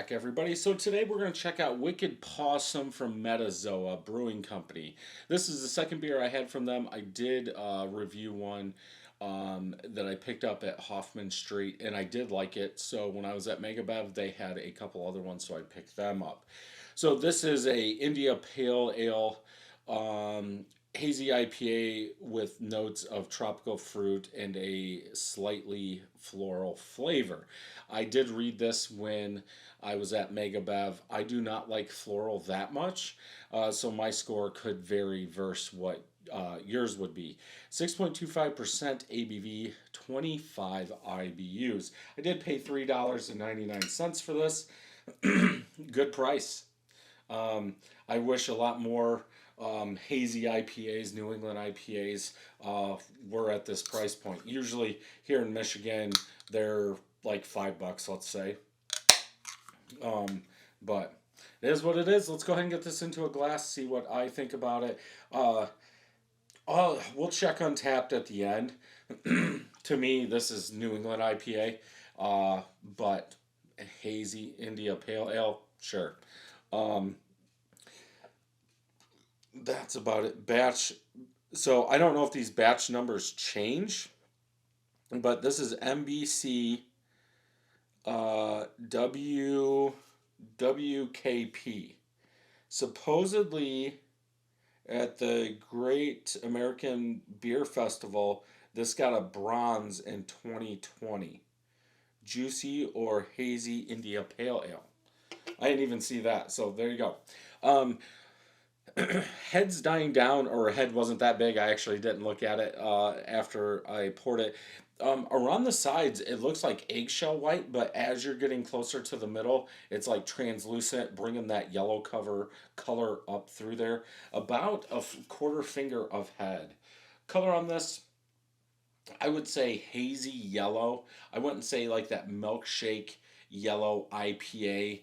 back, everybody. So today we're going to check out Wicked Pawesome from Metazoa Brewing Company. This is the second beer I had from them. I did review one that I picked up at Hoffman Street, and I did like it. So when I was at MegaBev, they had a couple other ones, so I picked them up. So this is a India Pale Ale Hazy IPA with notes of tropical fruit and a slightly floral flavor. I did read this when I was at MegaBev. I do not like floral that much, so my score could vary versus what yours would be. 6.25% ABV, 25 IBUs. I did pay $3.99 for this. Good price. I wish a lot more hazy IPAs, New England IPAs, were at this price point. Usually here in Michigan, they're like $5, let's say. But it is what it is. Let's go ahead and get this into a glass, see what I think about it. We'll check Untapped at the end. To me, this is New England IPA, but hazy India Pale Ale, sure. That's about it. Batch. So I don't know if these batch numbers change, but this is MBC WKP. Supposedly at the Great American Beer Festival, this got a bronze in 2020. Juicy or hazy India Pale Ale. I didn't even see that, so there you go. Head's dying down, or head wasn't that big. I actually didn't look at it after I poured it. Around the sides, it looks like eggshell white, but as you're getting closer to the middle, it's like translucent, bringing that yellow color up through there. About a quarter finger of head. Color on this, I would say hazy yellow. I wouldn't say like that milkshake yellow IPA,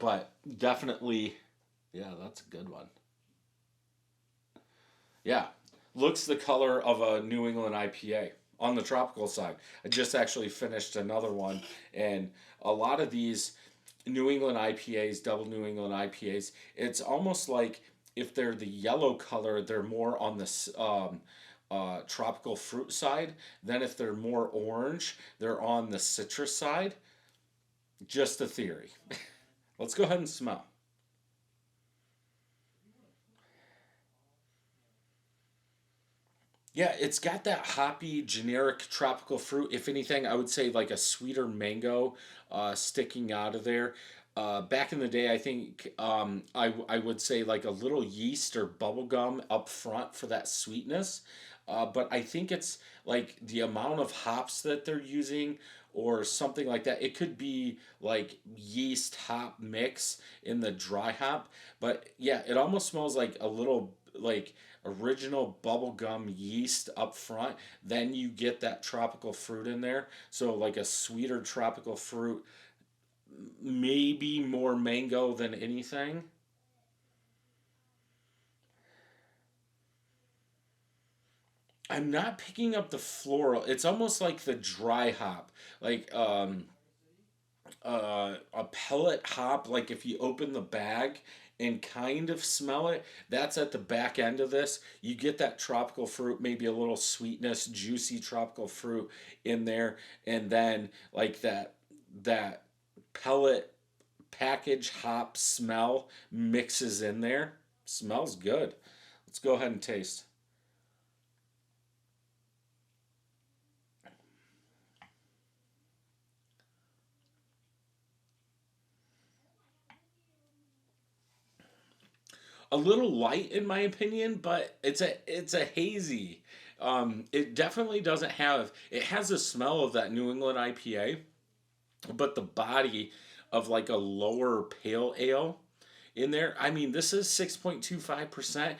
but definitely, yeah, that's a good one. Yeah, looks the color of a New England IPA on the tropical side. I just actually finished another one, and a lot of these New England IPAs, double New England IPAs, it's almost like if they're the yellow color, they're more on the tropical fruit side. Then if they're more orange, they're on the citrus side. Just a theory. Let's go ahead and smell. Yeah, it's got that hoppy, generic tropical fruit. If anything, I would say like a sweeter mango sticking out of there. Back in the day, I think I would say like a little yeast or bubble gum up front for that sweetness. But I think it's like the amount of hops that they're using or something like that. It could be like yeast hop mix in the dry hop. But yeah, it almost smells like a little like original bubblegum yeast up front. Then you get that tropical fruit in there. So like a sweeter tropical fruit, maybe more mango than anything. I'm not picking up the floral. It's almost like the dry hop, like a pellet hop. Like if you open the bag and kind of smell it, that's at the back end of this. You get that tropical fruit, maybe a little sweetness, juicy tropical fruit in there, and then like that pellet package hop smell mixes in there. Smells good. Let's go ahead and taste. A little light in my opinion, but it's a hazy. It definitely doesn't have. It has a smell of that New England IPA, but the body of like a lower pale ale in there. I mean, this is 6.25%.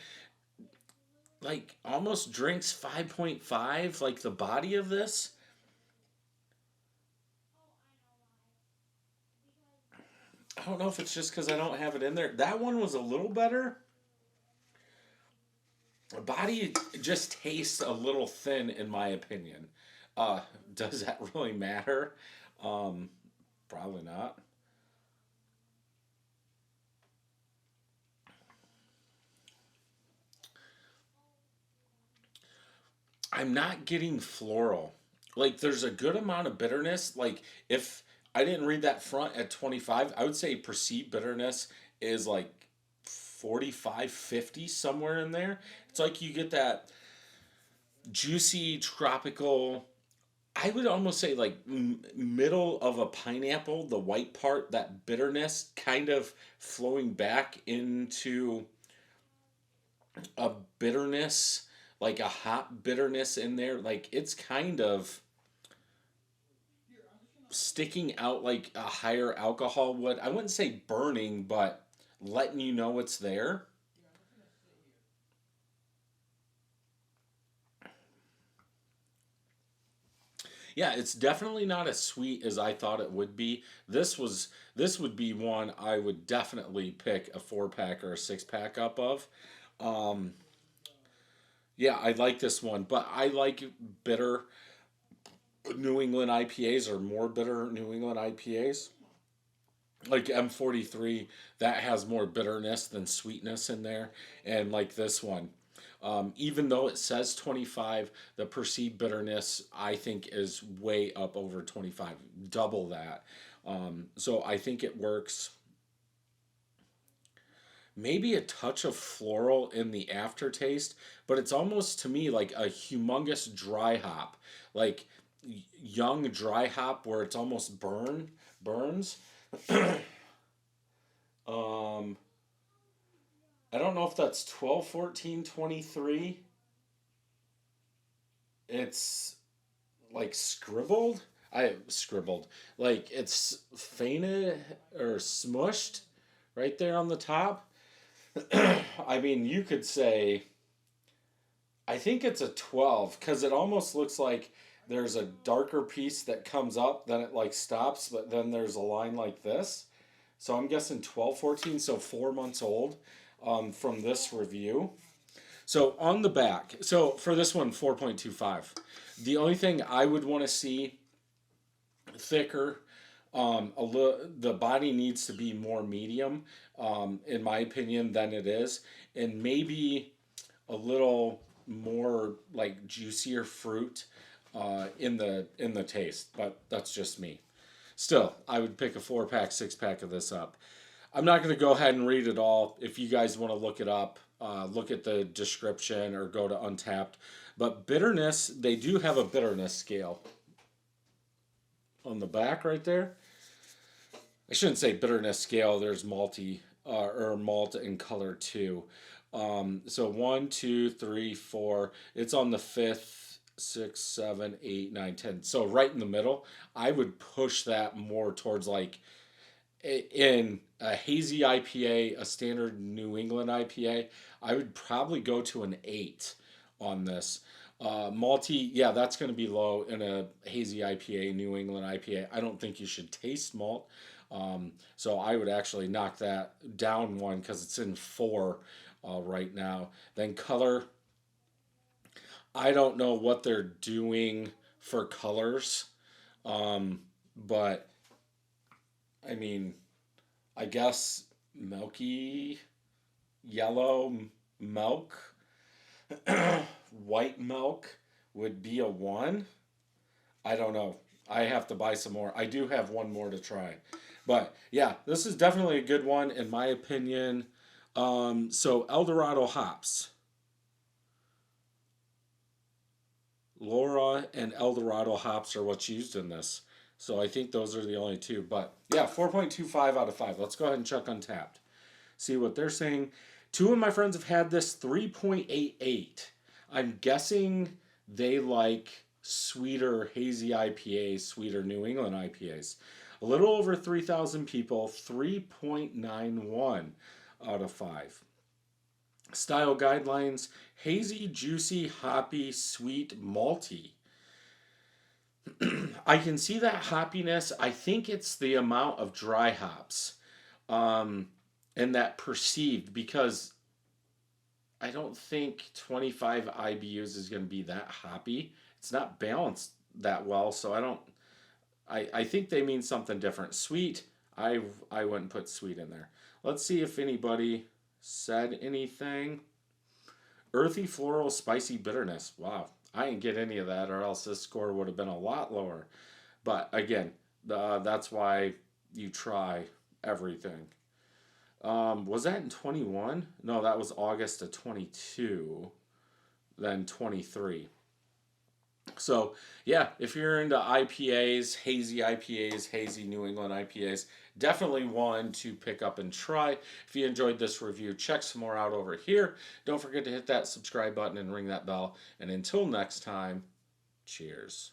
Like almost drinks 5.5. Like the body of this. I don't know if it's just because I don't have it in there. That one was a little better. Body just tastes a little thin in my opinion. Uh, does that really matter? Um, Probably not. I'm not getting floral. Like there's a good amount of bitterness. Like if I didn't read that front at 25, I would say perceived bitterness is like 45, 50, somewhere in there. It's like you get that juicy tropical, I would almost say like middle of a pineapple, the white part, that bitterness kind of flowing back into a bitterness, like a hot bitterness in there. Like it's kind of sticking out like a higher alcohol would. I wouldn't say burning, but letting you know it's there. Yeah, it's definitely not as sweet as I thought it would be. This would be one I would definitely pick a 4 pack or a 6 pack up of. Um, yeah, I like this one, but I like bitter New England IPAs or more bitter New England IPAs. Like M43, that has more bitterness than sweetness in there, and like this one. Even though it says 25, the perceived bitterness I think is way up over 25, double that. So I think it works. Maybe a touch of floral in the aftertaste, but it's almost to me like a humongous dry hop, like young dry hop where it's almost burns. Um, I don't know if that's 12, 14, 23. It's like scribbled. I scribbled. Like it's fainted or smushed right there on the top. I mean, you could say, I think it's a 12 because it almost looks like there's a darker piece that comes up, then it like stops, but then there's a line like this. So I'm guessing 12, 14, so 4 months old from this review. So on the back, so for this one, 4.25. The only thing I would want to see thicker, the body needs to be more medium, in my opinion, than it is, and maybe a little more like juicier fruit in the taste. But that's just me. Still, I would pick a 4 pack, 6 pack of this up. I'm not going to go ahead and read it all. If you guys want to look it up, look at the description or go to Untapped. But bitterness, they do have a bitterness scale on the back right there. I shouldn't say bitterness scale. There's malty or malt and color too. So 1, 2, 3, 4. It's on the fifth, 6, 7, 8, 9, 10. So right in the middle. I would push that more towards like in a hazy IPA, a standard New England IPA. I would probably go to an 8 on this. Malty, yeah, that's going to be low in a hazy IPA, New England IPA. I don't think you should taste malt. So I would actually knock that down one because it's in 4 right now. Then color, I don't know what they're doing for colors, but I mean, I guess milky yellow milk, white milk would be a 1. I don't know. I have to buy some more. I do have one more to try. But yeah, this is definitely a good one in my opinion. So El Dorado hops. Loral and El Dorado hops are what's used in this. So I think those are the only two. But yeah, 4.25 out of 5. Let's go ahead and check Untapped. See what they're saying. Two of my friends have had this 3.88. I'm guessing they like sweeter hazy IPAs, sweeter New England IPAs. A little over 3,000 people, 3.91 out of 5. Style guidelines: hazy, juicy, hoppy, sweet, malty. I can see that hoppiness. I think it's the amount of dry hops, um, and that perceived, because I don't think 25 IBUs is going to be that hoppy. It's not balanced that well, so I don't. I think they mean something different. Sweet, I wouldn't put sweet in there. Let's see if anybody said anything. Earthy, floral, spicy bitterness. Wow, I didn't get any of that, or else this score would have been a lot lower. But again, that's why you try everything. Was that in 21? No, that was August of 22, then 23. So, yeah, if you're into IPAs, hazy New England IPAs, definitely one to pick up and try. If you enjoyed this review, check some more out over here. Don't forget to hit that subscribe button and ring that bell. And until next time, cheers.